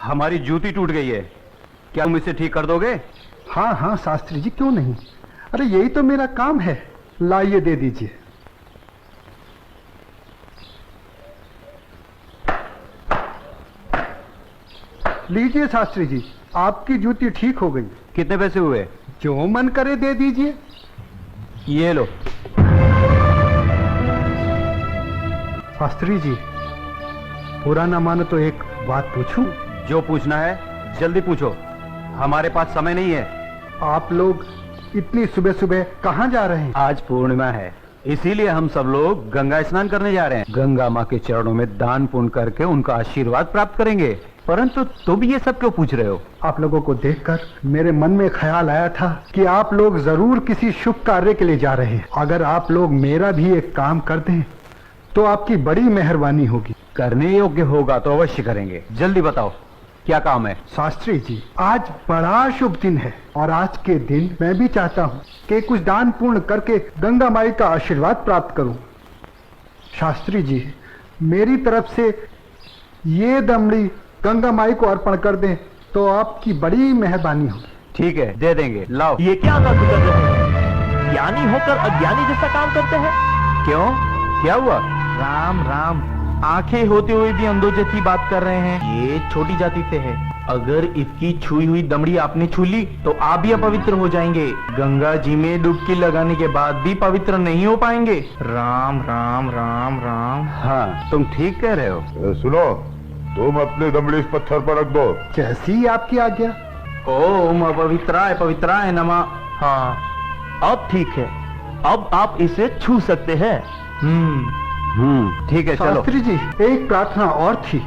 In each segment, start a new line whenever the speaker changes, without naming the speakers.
हमारी जूती टूट गई है, क्या तुम इसे ठीक कर दोगे?
हाँ हाँ शास्त्री जी, क्यों नहीं। अरे यही तो मेरा काम है। लाइए, दे दीजिए। लीजिए शास्त्री जी, आपकी जूती ठीक हो गई।
कितने पैसे हुए?
जो मन करे दे दीजिए।
ये लो।
शास्त्री जी, बुरा ना मानो तो एक बात पूछूं?
जो पूछना है जल्दी पूछो, हमारे पास समय नहीं है।
आप लोग इतनी सुबह सुबह कहाँ जा रहे हैं?
आज पूर्णिमा है, इसीलिए हम सब लोग गंगा स्नान करने जा रहे हैं। गंगा माँ के चरणों में दान पुण्य करके उनका आशीर्वाद प्राप्त करेंगे। परंतु तुम ये सब क्यों पूछ रहे हो?
आप लोगों को देखकर मेरे मन में ख्याल आया था कि आप लोग जरूर किसी शुभ कार्य के लिए जा रहे हैं। अगर आप लोग मेरा भी एक काम कर दें तो आपकी बड़ी मेहरबानी होगी।
करने योग्य होगा तो अवश्य करेंगे। जल्दी बताओ क्या काम है?
शास्त्री जी, आज बड़ा शुभ दिन है और आज के दिन मैं भी चाहता हूँ कि कुछ दान पूर्ण करके गंगा माई का आशीर्वाद प्राप्त करूँ। शास्त्री जी, मेरी तरफ से ये दमड़ी गंगा माई को अर्पण कर दें तो आपकी बड़ी मेहरबानी होगी।
ठीक है, दे देंगे। लाओ।
ये क्या बात कर रहे हैं? ज्ञानी होकर अज्ञानी जैसा काम करते हैं।
क्यों, क्या हुआ?
राम राम, आंखें होते हुए भी अंधों जैसी बात कर रहे हैं। ये छोटी जाति से है। अगर इसकी छुई हुई दमड़ी आपने छू ली तो आप भी अपवित्र हो जाएंगे। गंगा जी में डुबकी लगाने के बाद भी पवित्र नहीं हो पाएंगे। राम राम राम राम।
हाँ, तुम ठीक कह रहे हो।
सुनो, तुम अपनी दमड़ी इस पत्थर पर रख दो।
जैसी आपकी आज्ञा।
ओम अपवित्राय पवित्राय नमः। हाँ, अब ठीक है, अब आप इसे छू सकते हैं।
ठीक है, चलो।
शास्त्री जी, एक प्रार्थना और थी।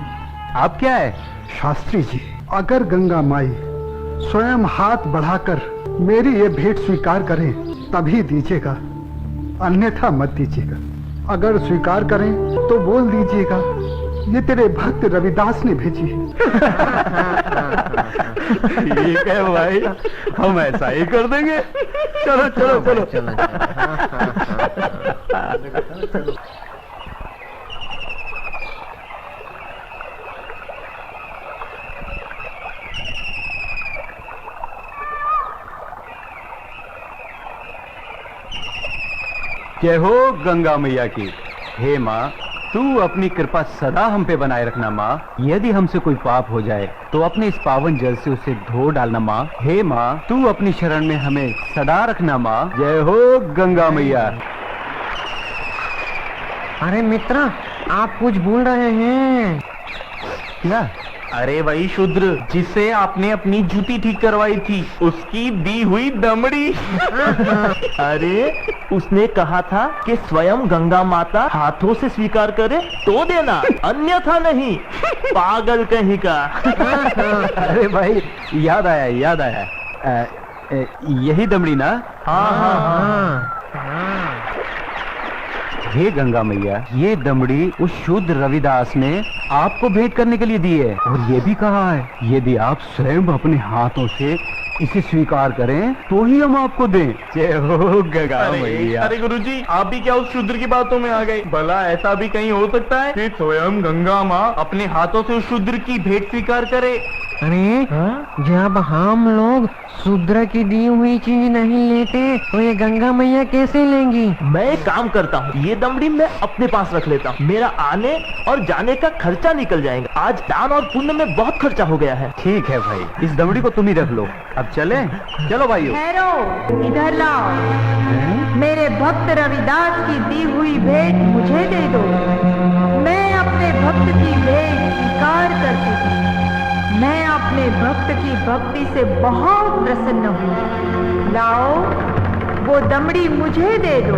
आप क्या है?
शास्त्री जी, अगर गंगा माई स्वयं हाथ बढ़ाकर मेरी ये भेंट स्वीकार करें तभी दीजिएगा, अन्यथा मत दीजिएगा। अगर स्वीकार करें तो बोल दीजिएगा ये तेरे भक्त रविदास ने भेजी है।
ठीक है भाई, हम ऐसा ही कर देंगे। चलो चलो चलो, चलो। जय हो गंगा मैया की। हे माँ, तू अपनी कृपा सदा हम पे बनाए रखना माँ। यदि हमसे कोई पाप हो जाए तो अपने इस पावन जल से उसे धो डालना माँ। हे माँ, तू अपनी शरण में हमें सदा रखना माँ। जय हो गंगा मैया।
अरे मित्र, आप कुछ भूल रहे हैं।
क्या?
अरे वही शूद्र जिससे आपने अपनी जूती ठीक करवाई थी, उसकी दी हुई दमड़ी। अरे उसने कहा था कि स्वयं गंगा माता हाथों से स्वीकार करे तो देना, अन्यथा नहीं। पागल कहीं का।
अरे भाई, याद आया याद आया। यही दमड़ी ना?
हाँ हाँ हाँ।
हे गंगा मैया, ये दमड़ी उस शुद्ध रविदास ने आपको भेंट करने के लिए दी है और ये भी कहा है यदि आप स्वयं अपने हाथों से इसे स्वीकार करें तो ही हम आपको दें। जय हो गंगा मैया।
अरे गुरुजी, आप भी क्या उस शूद्र की बातों में आ गए? भला ऐसा भी कहीं हो सकता है कि स्वयं गंगा माँ अपने हाथों से उस शूद्र की भेंट स्वीकार करे?
अरे जब हम लोग शूद्र की दी हुई चीज नहीं लेते तो ये गंगा मैया कैसे लेंगी?
मैं एक काम करता हूँ, ये दमड़ी मैं अपने पास रख लेता हूँ। मेरा आने और जाने का खर्चा निकल जाएगा। आज दान और पुण्य में बहुत खर्चा हो गया है।
ठीक है भाई, इस दमड़ी को तुम ही रख लो। अब चले? चलो भाइयों।
ठहरो, इधर लाओ। मेरे भक्त रविदास की दी हुई भेंट मुझे दे दो। मैं अपने भक्त की भेंट स्वीकार करती हूँ। मैं अपने भक्त की भक्ति से बहुत प्रसन्न हूँ। लाओ, वो दमड़ी मुझे दे दो।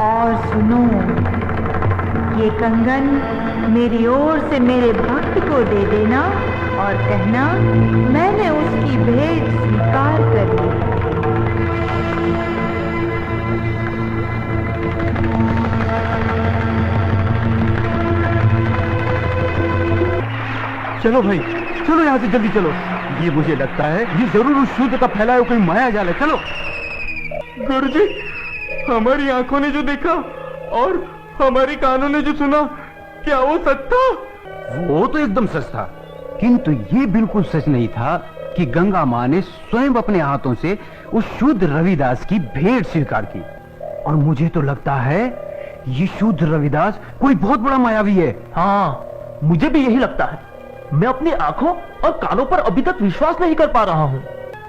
और सुनो, ये कंगन मेरी ओर से मेरे भक्त को दे देना और कहना मैंने उसकी भेंट स्वीकार कर ली।
चलो भाई, चलो यहाँ से जल्दी चलो। ये मुझे लगता है ये जरूर उस शूद्र का फैलाया हुआ कोई माया जाल है। चलो।
गुरुजी, हमारी आंखों ने जो देखा और हमारी कानों ने जो सुना, क्या वो सच था?
वो तो एकदम सच था, किंतु ये बिल्कुल सच नहीं था कि गंगा माँ ने स्वयं अपने हाथों से उस शूद्र रविदास की भेंट स्वीकार की। और मुझे तो लगता है ये शूद्र रविदास कोई बहुत बड़ा मायावी है।
हाँ, मुझे भी यही लगता है। मैं अपनी आंखों और कानों पर अभी तक विश्वास नहीं कर पा रहा हूँ।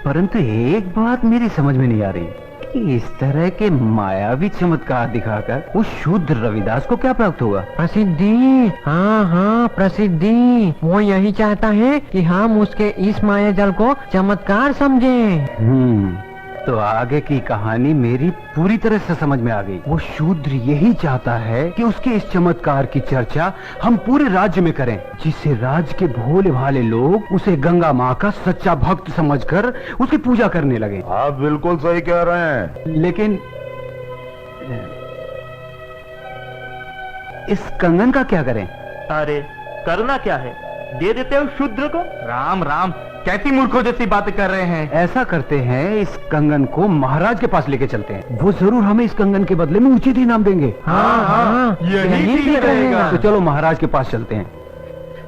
परंतु एक बात मेरी समझ में नहीं आ रही कि इस तरह के मायावी चमत्कार दिखाकर उस शूद्र रविदास को क्या प्राप्त होगा?
प्रसिद्धि। हाँ हाँ, प्रसिद्धि। वो यही चाहता है कि हम उसके इस माया जल को चमत्कार समझें।
तो आगे की कहानी मेरी पूरी तरह से समझ में आ गई। वो शूद्र यही चाहता है कि उसके इस चमत्कार की चर्चा हम पूरे राज्य में करें, जिससे राज्य के भोले भाले लोग उसे गंगा माँ का सच्चा भक्त समझकर उसकी पूजा करने लगे।
आप बिल्कुल सही कह रहे हैं।
लेकिन इस कंगन का क्या करें?
अरे करना क्या है, दे देते हो शूद्र को। राम राम, कैसी मूर्खों जैसी बातें कर रहे हैं।
ऐसा करते हैं, इस कंगन को महाराज के पास लेके चलते हैं। वो जरूर हमें इस कंगन के बदले में उचित इनाम देंगे।
हाँ,
यही ठीक रहेगा।
तो चलो महाराज के पास चलते हैं।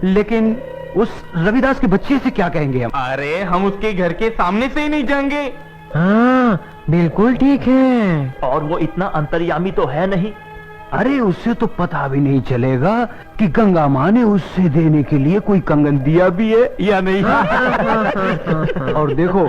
लेकिन उस रविदास के बच्चे से क्या कहेंगे हम?
अरे हम उसके घर के सामने से ही नहीं जाएंगे।
हाँ, बिल्कुल ठीक है।
और वो इतना अंतर्यामी तो है नहीं।
अरे उससे तो पता भी नहीं चलेगा कि गंगा माँ ने उससे देने के लिए कोई कंगन दिया भी है या नहीं। और देखो,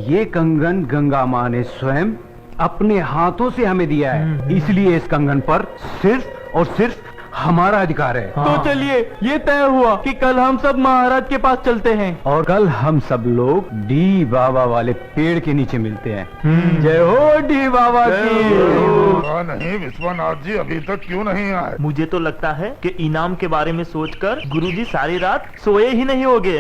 ये कंगन गंगा माँ ने स्वयं अपने हाथों से हमें दिया है, इसलिए इस कंगन पर सिर्फ और सिर्फ हमारा अधिकार है।
तो चलिए, ये तय हुआ कि कल हम सब महाराज के पास चलते हैं।
और कल हम सब लोग डी बाबा वाले पेड़ के नीचे मिलते हैं। जय हो डी बाबा की।
नहीं विश्वनाथ जी अभी तक क्यों नहीं आए?
मुझे तो लगता है कि इनाम के बारे में सोचकर गुरुजी सारी रात सोए ही नहीं होंगे।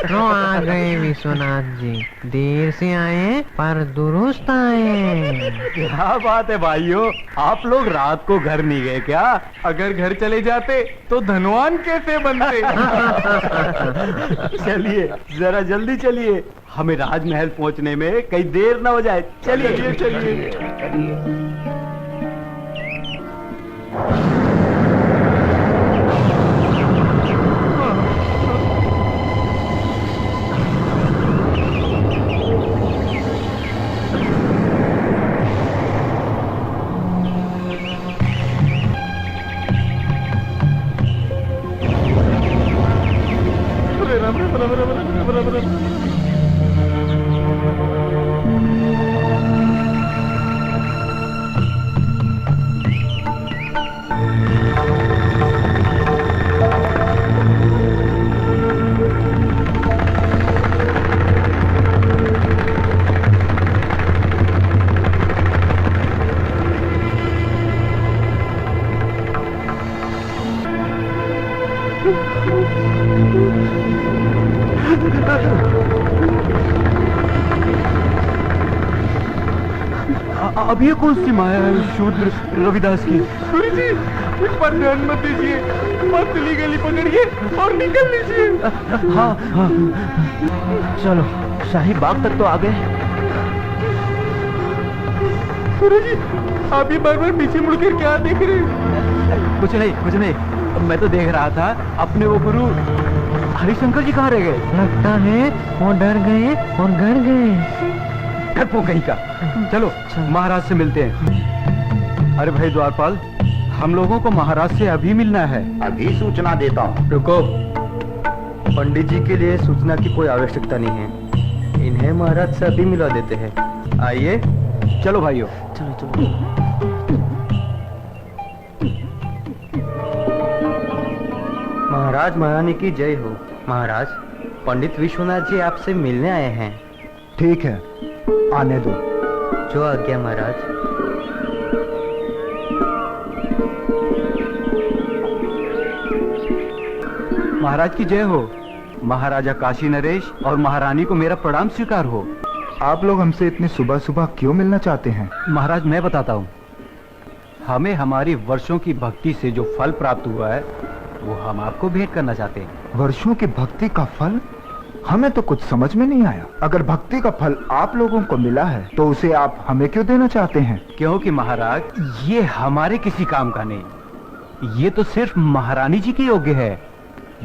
तो आ गए विश्वनाथ जी, देर से आए पर दुरुस्त आए।
क्या बात है भाइयों, आप लोग रात को घर नहीं गए क्या?
अगर घर चले जाते तो धनवान कैसे बनते?
चलिए जरा जल्दी चलिए, हमें राजमहल पहुंचने में कहीं देर ना हो जाए। चलिए चलिए। अब ये कौन सी माया है शूद्र रविदास की?
गुरुजी, इस पर ध्यान मत दीजिए, पतली गली पकड़िए और निकल लीजिए।
हाँ हाँ,
चलो, शाही बाग तक तो आ गए। गुरुजी, आप ये बार बार पीछे मुड़कर क्या देख रहे हैं?
कुछ नहीं। मैं तो देख रहा था अपने वो गुरु हरिशंकर जी कहाँ रह गए?
लगता है वो डर गए और घर गए।
डरपोक कहीं का। चलो महाराज से मिलते हैं। अरे भाई द्वारपाल, हम लोगों को महाराज से अभी मिलना है।
अभी सूचना देता हूँ।
रुको, पंडित जी के लिए सूचना की कोई आवश्यकता नहीं है, इन्हें महाराज से अभी मिला देते हैं। आइए, चलो भाइयों।
चलो।
महाराज महारानी की जय हो। महाराज, पंडित विश्वनाथ जी आपसे मिलने आए हैं।
ठीक है, आने दो।
जो आज्ञा महाराज। महाराज की जय हो। महाराजा काशी नरेश और महारानी को मेरा प्रणाम स्वीकार हो।
आप लोग हमसे इतनी सुबह सुबह क्यों मिलना चाहते हैं?
महाराज मैं बताता हूँ। हमें हमारी वर्षों की भक्ति से जो फल प्राप्त हुआ है वो हम आपको भेंट करना चाहते हैं।
वर्षों की भक्ति का फल? हमें तो कुछ समझ में नहीं आया। अगर भक्ति का फल आप लोगों को मिला है तो उसे आप हमें क्यों देना चाहते हैं?
क्योंकि महाराज ये हमारे किसी काम का नहीं, ये तो सिर्फ महारानी जी के योग्य है।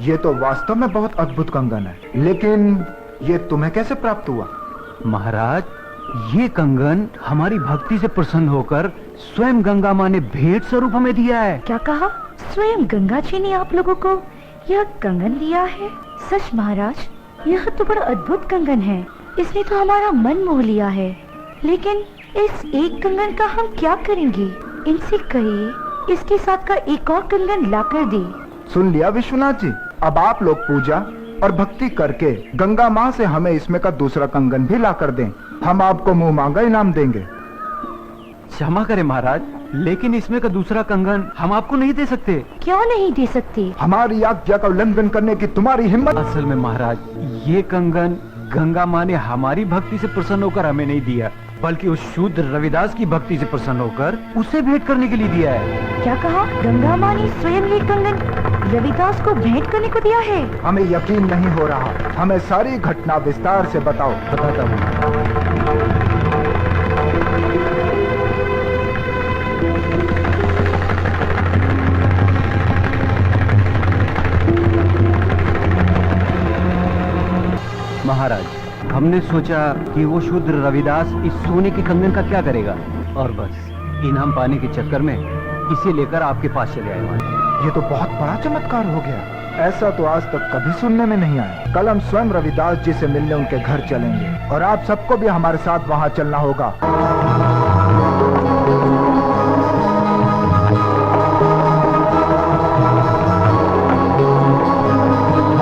ये तो वास्तव में बहुत अद्भुत कंगन है, लेकिन ये तुम्हें कैसे प्राप्त हुआ?
महाराज ये कंगन हमारी भक्ति से प्रसन्न होकर स्वयं गंगा माँ ने भेंट स्वरूप हमें दिया है।
क्या कहा? स्वयं गंगा जी ने आप लोगों को यह कंगन दिया है? सच महाराज, यह तो बड़ा अद्भुत कंगन है। इसने तो हमारा मन मोह लिया है। लेकिन इस एक कंगन का हम क्या करेंगे? इनसे कहिए इसके साथ का एक और कंगन लाकर दे।
सुन लिया विश्वनाथ जी, अब आप लोग पूजा और भक्ति करके गंगा माँ से हमें इसमें का दूसरा कंगन भी ला कर दें। हम आपको मुंह मांगा इनाम देंगे।
क्षमा करें महाराज, लेकिन इसमें का दूसरा कंगन हम आपको नहीं दे सकते।
क्यों नहीं दे सकते?
हमारी आज्ञा का उल्लंघन करने की तुम्हारी हिम्मत?
असल में महाराज ये कंगन गंगा माँ ने हमारी भक्ति से प्रसन्न होकर हमें नहीं दिया, बल्कि उस शूद्र रविदास की भक्ति से प्रसन्न होकर उसे भेंट करने के लिए दिया है।
क्या कहा? गंगा माँ ने स्वयं ये कंगन रविदास को भेंट करने को दिया है?
हमें यकीन नहीं हो रहा। हमें सारी घटना विस्तार से बताओ।
बताता हूँ। महाराज हमने सोचा कि वो शूद्र रविदास इस सोने के कंगन का क्या करेगा, और बस इनाम पाने के चक्कर में इसे लेकर आपके पास चले आए।
ये तो बहुत बड़ा चमत्कार हो गया। ऐसा तो आज तक कभी सुनने में नहीं आया। कल हम स्वयं रविदास जी से मिलने उनके घर चलेंगे और आप सबको भी हमारे साथ वहाँ चलना होगा।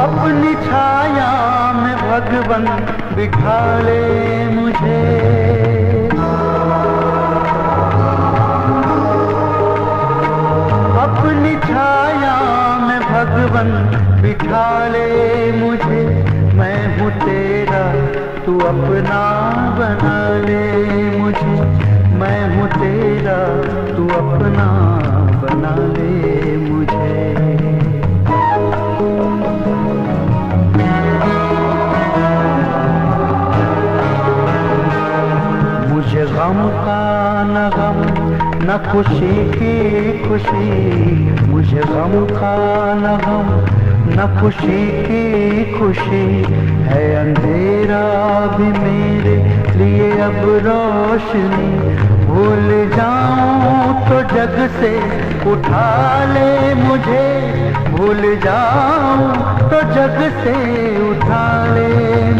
अपनी छाया में भगवन बिठा ले मुझे, अपनी छाया में भगवन बिठा ले मुझे। मैं हूँ तेरा तू अपना बना ले मुझे। मैं हूँ तेरा तू अपना बना ले मुझे। मुझे गम का न गम न खुशी की खुशी। मुझे गम का न गम न खुशी की खुशी है। अंधेरा भी मेरे लिए अब रोशनी। भूल जाऊं तो जग से उठा ले मुझे। भूल जाऊं तो जग से उठा ले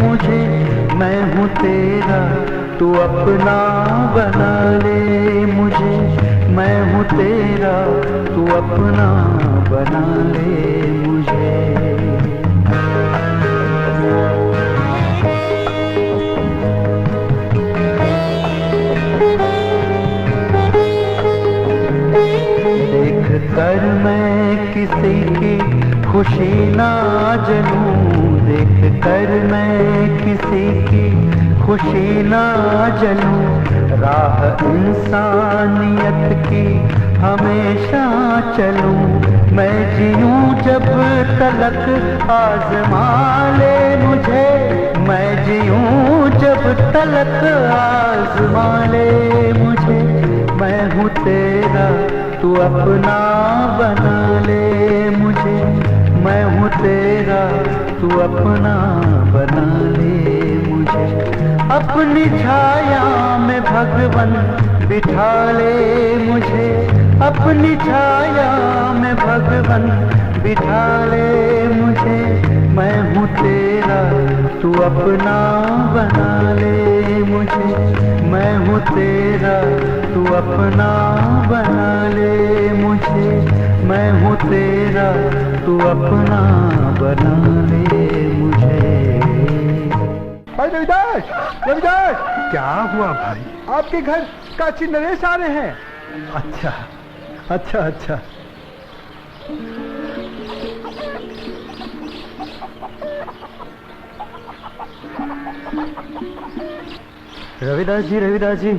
मुझे। मैं हूँ तेरा तू अपना बना ले मुझे। मैं हूँ तेरा तू अपना बना ले मुझे। देख कर मैं किसी की खुशी ना जलूं। देख कर मैं किसी की खुशी ना जलूं। राह इंसानियत की हमेशा चलूं। मैं जीऊं जब तलक आज़मा ले मुझे। मैं जीऊं जब तलक आज़मा ले मुझे। मैं हूँ तेरा तू अपना बना ले मुझे। मैं हूँ तेरा तू अपना बना ले मुझे। अपनी छाया में भगवन बिठा ले मुझे। अपनी छाया में भगवन बिठा ले मुझे। मैं हूँ तेरा तू अपना बना ले मुझे। मैं हूँ तेरा तू अपना बना ले मुझे। मैं हूँ तेरा तू अपना बना ले मुझे।
भाई रविदास, रविदास! क्या हुआ भाई? आपके घर काशी नरेश आ रहे हैं। अच्छा अच्छा अच्छा।
रविदास जी,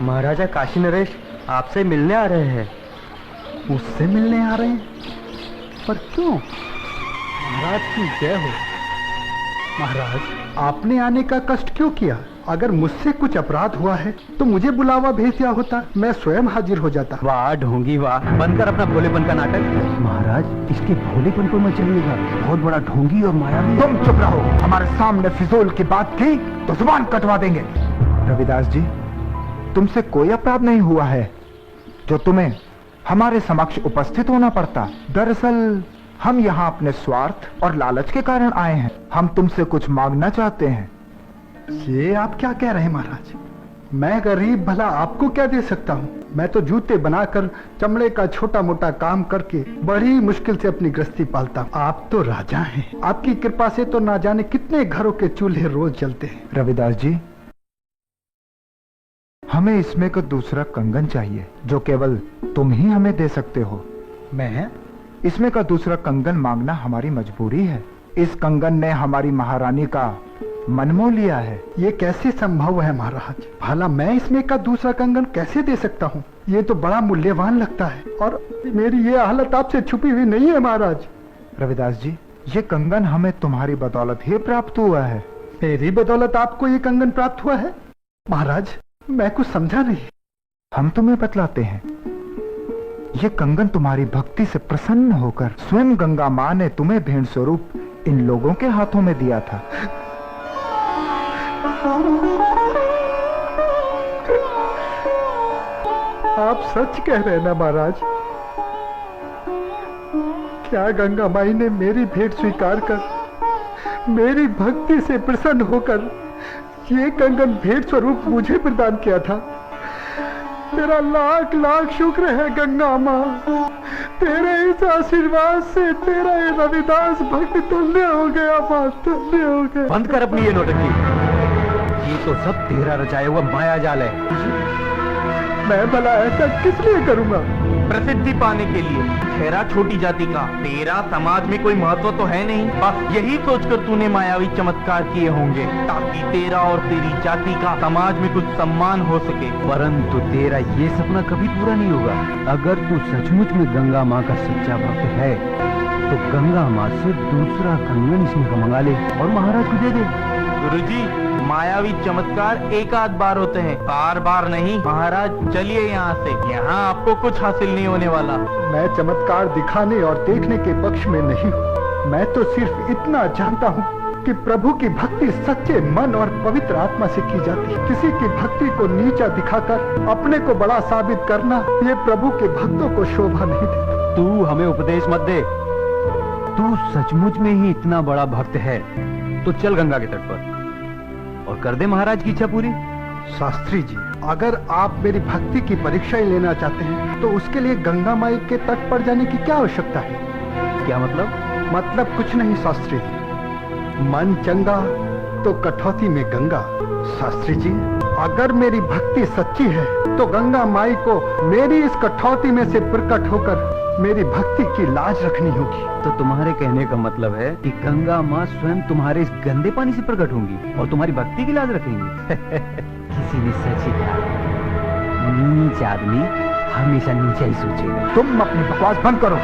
महाराजा काशी नरेश आपसे मिलने आ रहे हैं।
उससे मिलने आ रहे हैं? पर क्यों? महाराज की जय हो। महाराज, आपने आने का कष्ट क्यों किया? अगर मुझसे कुछ अपराध हुआ है तो मुझे बुलावा भेज दिया होता, मैं स्वयं हाजिर हो जाता।
वाह ढोंगी वाह, बंद कर अपना भोलेपन का नाटक। महाराज इसके भोलेपन को मत चलिएगा, बहुत बड़ा ढोंगी और मायावी है।
तुम चुप रहो। हमारे सामने फिजूल की बात की तो जुबान कटवा देंगे। रविदास जी, तुमसे कोई अपराध नहीं हुआ है जो तुम्हें हमारे समक्ष उपस्थित होना पड़ता। दरअसल हम यहाँ अपने स्वार्थ और लालच के कारण आए हैं। हम तुमसे कुछ मांगना चाहते हैं।
ये आप क्या कह रहे हैं महाराज? मैं गरीब भला आपको क्या दे सकता हूँ? मैं तो जूते बनाकर चमड़े का छोटा मोटा काम करके बड़ी मुश्किल से अपनी गृहस्थी पालता हूँ। आप तो राजा हैं, आपकी कृपा से तो ना जाने कितने घरों के चूल्हे रोज जलते हैं।
रविदास जी, हमें इसमें का दूसरा कंगन चाहिए जो केवल तुम ही हमें दे सकते हो।
मैं?
इसमें का दूसरा कंगन मांगना हमारी मजबूरी है। इस कंगन ने हमारी महारानी का मन मोह लिया है।
ये कैसे संभव है महाराज? भला मैं इसमें का दूसरा कंगन कैसे दे सकता हूँ? ये तो बड़ा मूल्यवान लगता है और मेरी ये हालत आपसे छुपी हुई नहीं है महाराज।
रविदास जी, ये कंगन हमें तुम्हारी बदौलत ही प्राप्त हुआ है।
मेरी बदौलत आपको ये कंगन प्राप्त हुआ है? महाराज, मैं कुछ समझा नहीं।
हम तुम्हें बतलाते हैं। ये कंगन तुम्हारी भक्ति से प्रसन्न होकर स्वयं गंगा माँ ने तुम्हें भेंट स्वरूप इन लोगों के हाथों में दिया था।
आप सच कह रहे हैं ना महाराज? क्या गंगा माई ने मेरी भेंट स्वीकार कर मेरी भक्ति से प्रसन्न होकर ये कंगन भेंट स्वरूप मुझे प्रदान किया था? तेरा लाख लाख शुक्र है गंगा माँ। तेरे इस आशीर्वाद से तेरा ये रविदास भक्त धन्य हो गया माँ, धन्य हो गया।
बंद कर अपनी ये नौटंकी। ये तो सब तेरा रचाया हुआ माया जाल है।
मैं भला ऐसा किस लिए करूंगा?
प्रसिद्धि पाने के लिए। ठहरा छोटी जाति का, तेरा समाज में कोई महत्व तो है नहीं। बस यही सोचकर तूने मायावी चमत्कार किए होंगे ताकि तेरा और तेरी जाति का समाज में कुछ सम्मान हो सके।
परंतु तेरा ये सपना कभी पूरा नहीं होगा। अगर तू सचमुच में गंगा माँ का सच्चा भक्त है तो गंगा माँ से दूसरा कंगन इसमें का मंगा ले और महाराज को दे दे।
गुरुजी, मायावी चमत्कार एक आध बार होते हैं, बार बार नहीं। महाराज चलिए यहाँ से, यहाँ आपको कुछ हासिल नहीं होने वाला।
मैं चमत्कार दिखाने और देखने के पक्ष में नहीं हूँ। मैं तो सिर्फ इतना जानता हूँ कि प्रभु की भक्ति सच्चे मन और पवित्र आत्मा से की जाती है। किसी की भक्ति को नीचा दिखाकर अपने को बड़ा साबित करना ये प्रभु के भक्तों को शोभा नहीं देता।
तू हमें उपदेश मत दे। तू सचमुच में ही इतना बड़ा भक्त है तो चल गंगा के तट पर और कर दे महाराज की इच्छा पूरी।
शास्त्री जी, अगर आप मेरी भक्ति की परीक्षा ही लेना चाहते हैं तो उसके लिए गंगा माई के तट पर जाने की क्या आवश्यकता है?
क्या मतलब?
मतलब कुछ नहीं शास्त्री जी। मन चंगा तो कठौती में गंगा। शास्त्री जी, अगर मेरी भक्ति सच्ची है तो गंगा माई को मेरी इस कठौती में से प्रकट होकर मेरी भक्ति की लाज रखनी होगी।
तो तुम्हारे कहने का मतलब है कि गंगा माँ स्वयं तुम्हारे इस गंदे पानी से प्रकट होंगी और तुम्हारी भक्ति की लाज रखेंगी। किसी ने सच ही कहा, नीच आदमी हमेशा नीचा ही सोचेगा।
तुम अपनी बकवास बंद करो।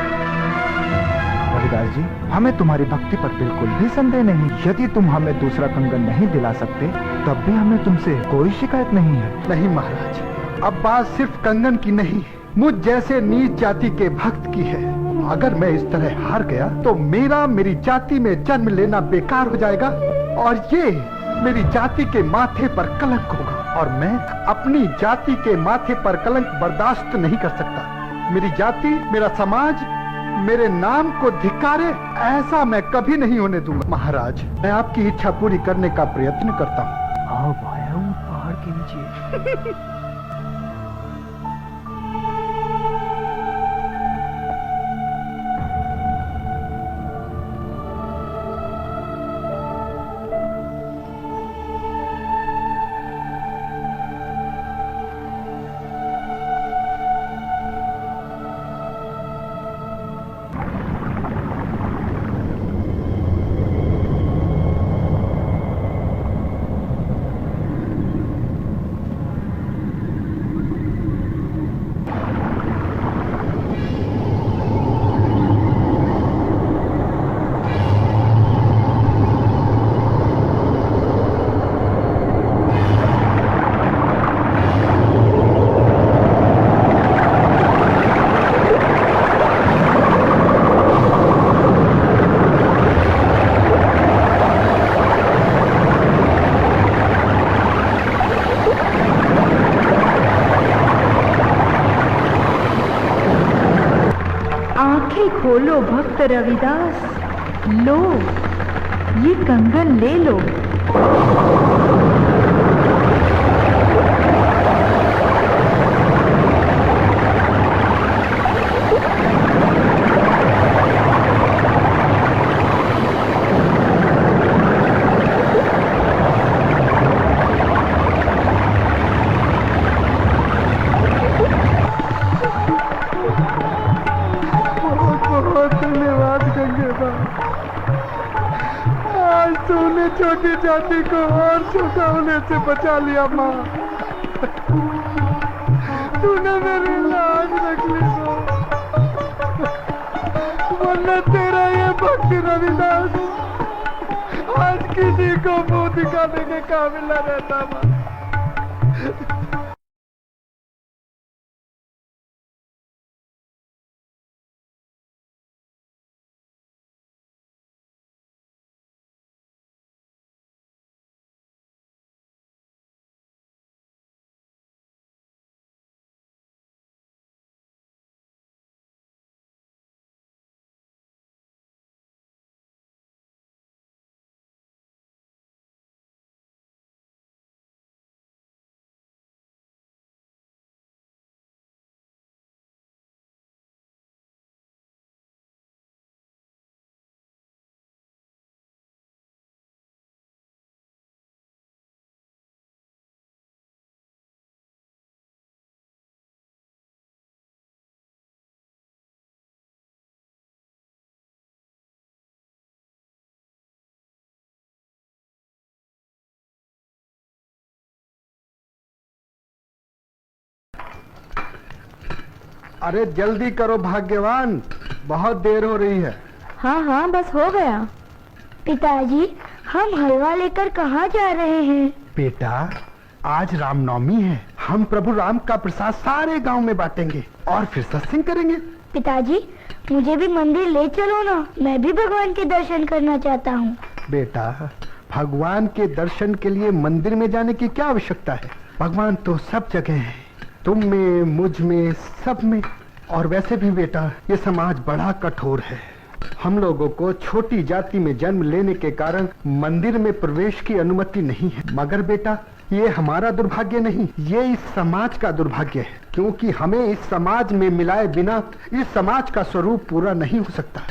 रविदास जी, हमें तुम्हारी भक्ति पर बिल्कुल भी संदेह नहीं। यदि तुम हमें दूसरा कंगन नहीं दिला सकते तब भी हमें तुमसे कोई शिकायत नहीं है।
नहीं महाराज, अब बात सिर्फ कंगन की नहीं, मुझ जैसे नीच जाति के भक्त की है। अगर मैं इस तरह हार गया तो मेरी जाति में जन्म लेना बेकार हो जाएगा और ये मेरी जाति के माथे पर कलंक होगा और मैं अपनी जाति के माथे पर कलंक बर्दाश्त नहीं कर सकता। मेरी जाति, मेरा समाज मेरे नाम को धिक्कारे, ऐसा मैं कभी नहीं होने दूंगा। महाराज, मैं आपकी इच्छा पूरी करने का प्रयत्न करता हूँ।
आओ भाया पहाड़ के नीचे।
आंखें खोलो भक्त रविदास, लो ये कंगन ले लो।
छोटी जाति को और छोटा होने से बचा लिया माँ। तूने मेरी लाज रख ली माँ, वरना तेरा ये भक्ति रविदास आज किसी को मुंह दिखाने के काबिल न रहता माँ। अरे जल्दी करो भाग्यवान, बहुत देर हो रही है।
हाँ हाँ बस हो गया। पिताजी हम हलवा लेकर कहाँ जा रहे हैं?
बेटा आज रामनवमी है, हम प्रभु राम का प्रसाद सारे गांव में बांटेंगे और फिर सत्संग करेंगे।
पिताजी मुझे भी मंदिर ले चलो ना, मैं भी भगवान के दर्शन करना चाहता हूँ।
बेटा भगवान के दर्शन के लिए मंदिर में जाने की क्या आवश्यकता है? भगवान तो सब जगह है, तुम में, मुझ में, सब में। और वैसे भी बेटा ये समाज बड़ा कठोर है, हम लोगों को छोटी जाति में जन्म लेने के कारण मंदिर में प्रवेश की अनुमति नहीं है। मगर बेटा ये हमारा दुर्भाग्य नहीं, ये इस समाज का दुर्भाग्य है, क्योंकि हमें इस समाज में मिलाए बिना इस समाज का स्वरूप पूरा नहीं हो सकता।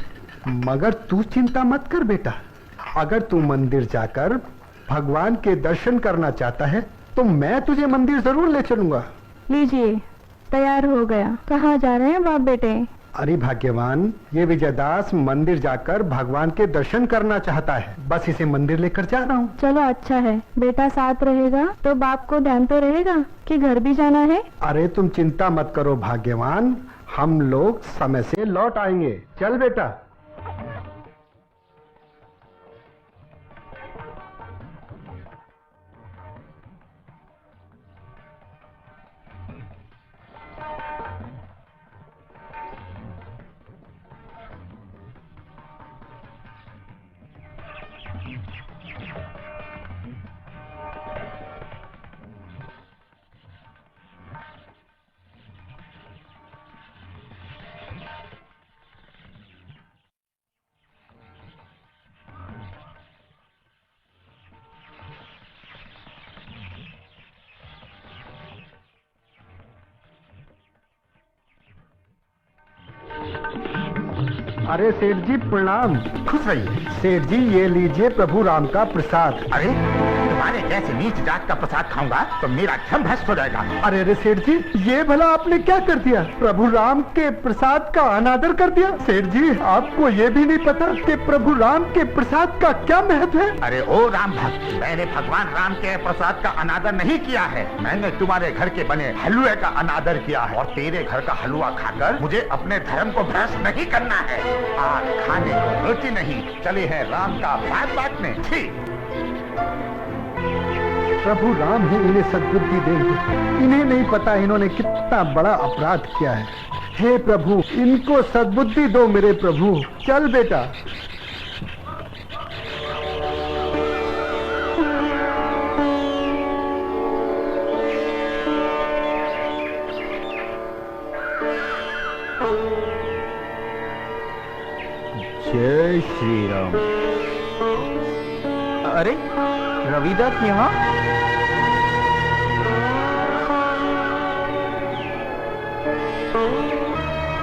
मगर तू चिंता मत कर बेटा, अगर तू मंदिर जाकर भगवान के दर्शन करना चाहता है तो मैं तुझे मंदिर जरूर ले चलूंगा।
लीजिए तैयार हो गया। कहाँ जा रहे हैं बाप बेटे?
अरे भाग्यवान, ये विजयदास मंदिर जाकर भगवान के दर्शन करना चाहता है, बस इसे मंदिर लेकर जा रहा हूँ।
चलो अच्छा है, बेटा साथ रहेगा तो बाप को ध्यान तो रहेगा कि घर भी जाना है।
अरे तुम चिंता मत करो भाग्यवान, हम लोग समय से लौट आएंगे। चल बेटा। अरे सेठ जी प्रणाम।
खुश रहिए।
सेठ जी ये लीजिए प्रभु राम का प्रसाद।
अरे तुम्हारे जैसे नीच जात का प्रसाद खाऊंगा तो मेरा धर्म भ्रष्ट हो जाएगा।
अरे अरे सेठ जी ये भला आपने क्या कर दिया? प्रभु राम के प्रसाद का अनादर कर दिया। सेठ जी आपको ये भी नहीं पता कि प्रभु राम के प्रसाद का क्या महत्व है?
अरे ओ राम भक्त, मैंने भगवान राम के प्रसाद का अनादर नहीं किया है, मैंने तुम्हारे घर के बने हलवे का अनादर किया है। और तेरे घर का हलवा खाकर मुझे अपने धर्म को भ्रष्ट नहीं करना है। आज खाने को रोटी नहीं, चले हैं राम का भाग बांटने। ठीक,
प्रभु राम ही इन्हें सद्बुद्धि देंगे। इन्हें नहीं पता इन्होंने कितना बड़ा अपराध किया है। हे प्रभु इनको सद्बुद्धि दो मेरे प्रभु। चल बेटा।
जय श्री राम।
अरे रविदास यहाँ?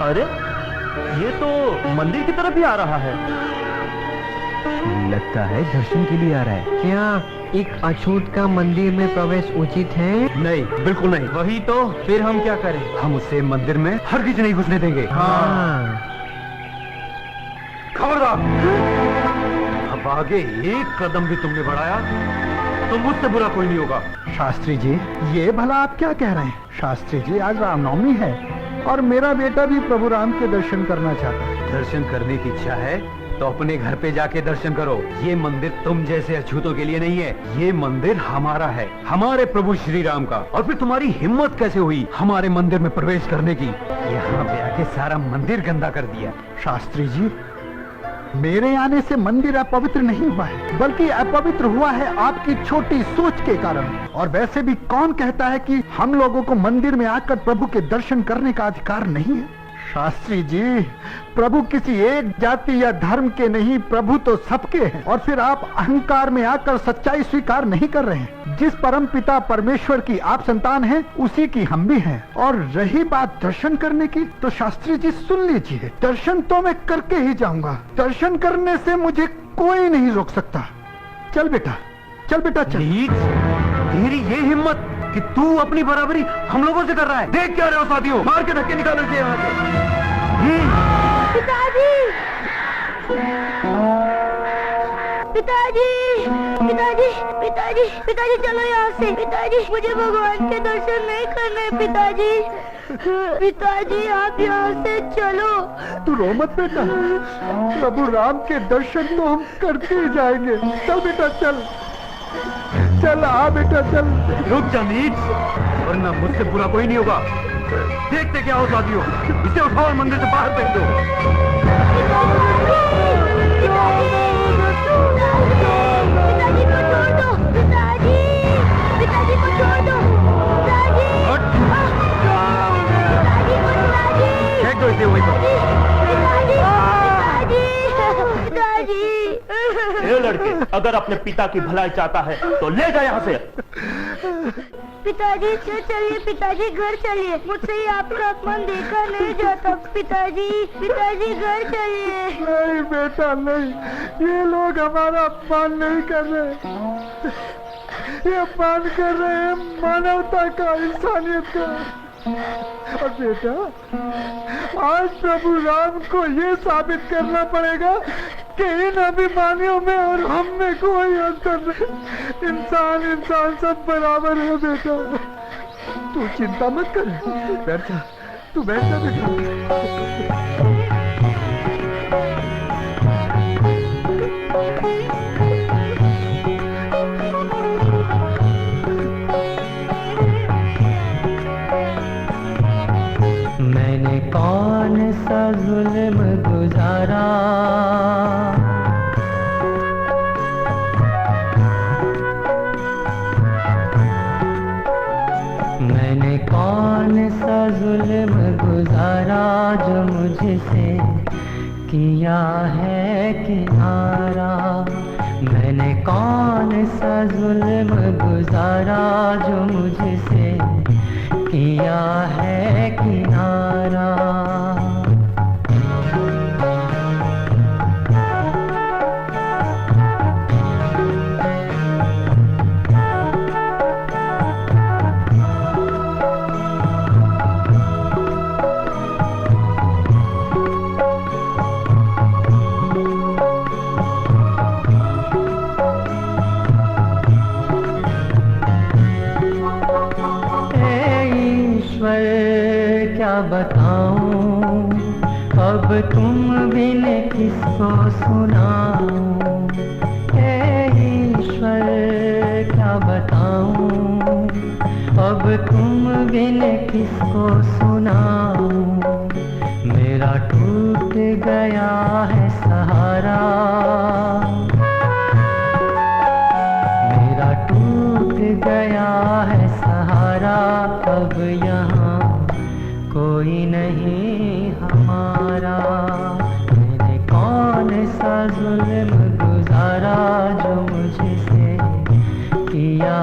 अरे ये तो मंदिर की तरफ ही आ रहा है।
लगता है दर्शन के लिए आ रहा है।
क्या एक अछूत का मंदिर में प्रवेश उचित है?
नहीं, बिल्कुल नहीं।
वही तो, फिर हम क्या करें?
हम उसे मंदिर में हरगिज नहीं घुसने देंगे।
हाँ।
खबरदार! अब आगे एक कदम भी तुमने बढ़ाया तो मुझसे बुरा कोई नहीं होगा।
शास्त्री जी, ये भला आप क्या कह रहे हैं? शास्त्री जी, आज रामनवमी है और मेरा बेटा भी प्रभु राम के दर्शन करना चाहता है।
दर्शन करने की इच्छा है तो अपने घर पे जाके दर्शन करो। ये मंदिर तुम जैसे अछूतों के लिए नहीं है, ये मंदिर हमारा है, हमारे प्रभु श्री राम का। और फिर तुम्हारी हिम्मत कैसे हुई हमारे मंदिर में प्रवेश करने की? यहाँ पे आके सारा मंदिर गंदा कर दिया।
शास्त्री जी, मेरे आने से मंदिर अपवित्र नहीं हुआ है, बल्कि अपवित्र हुआ है आपकी छोटी सोच के कारण। और वैसे भी कौन कहता है कि हम लोगों को मंदिर में आकर प्रभु के दर्शन करने का अधिकार नहीं है? शास्त्री जी, प्रभु किसी एक जाति या धर्म के नहीं, प्रभु तो सबके हैं। और फिर आप अहंकार में आकर सच्चाई स्वीकार नहीं कर रहे हैं। जिस परम पिता परमेश्वर की आप संतान हैं, उसी की हम भी हैं। और रही बात दर्शन करने की, तो शास्त्री जी सुन लीजिए, दर्शन तो मैं करके ही जाऊंगा। दर्शन करने से मुझे कोई नहीं रोक सकता। चल बेटा, चल बेटा, चल।
नीच, तेरी ये हिम्मत कि तू अपनी बराबरी हम लोगों से कर रहा है। देख क्या रहे हो साथियों, मार के धक्के निकालो इसे यहाँ से।
पिताजी, पिताजी, पिताजी, पिताजी, पिताजी, चलो यहाँ से। पिताजी, मुझे भगवान के दर्शन नहीं करने। पिताजी, पिताजी, आप यहाँ से चलो।
तू रो मत बेटा, प्रभु राम के दर्शन तो हम करके ही जाएंगे। चल बेटा, चल चल, आ बेटा, चल।
रुक जा नीच, वरना मुझसे बुरा कोई नहीं होगा। देखते क्या हो साथियों, इसे उठाओ और मंदिर से बाहर फेंक दो।
पिताजी को छोड़ दो, पिताजी, पिताजी को छोड़ दो, पिताजी,
हट।
पिताजी को, पिताजी,
फेंक दो इसे वहीं पर।
पिताजी, पिताजी।
ये लड़के, अगर अपने पिता की भलाई चाहता है तो ले जा यहाँ से।
पिताजी, चलिए पिताजी, घर चलिए। मुझसे ही आपका अपमान देखा नहीं जाता। पिताजी, पिताजी, घर चलिए।
नहीं बेटा, नहीं, ये लोग हमारा अपमान नहीं कर रहे, ये अपमान कर रहे हैं मानवता का, इंसानियत का। और बेटा, आज प्रभु राम को ये साबित करना पड़ेगा कि इन अभिमानियों में और हम में कोई अंतर नहीं। इंसान इंसान सब बराबर है बेटा। तू चिंता मत कर, बैठ जा, तू बैठ जा बेटा।
मैंने कौन सा जुल्म गुजारा, मैंने कौन सा जुल्म गुजारा, जो मुझसे किया है किनारा। मैंने कौन सा जुल्म गुजारा, जो मुझसे किया है किनारा। क्या बताऊं, अब तुम बिन किसको सुनाऊं। हे ईश्वर, क्या बताऊं, अब तुम बिन किसको सुनाऊं। मेरा टूट गया है सहारा, मेरा टूट गया है सहारा। अब यहाँ कोई नहीं हमारा। मैंने कौन जुल्म गुजारा जो मुझसे किया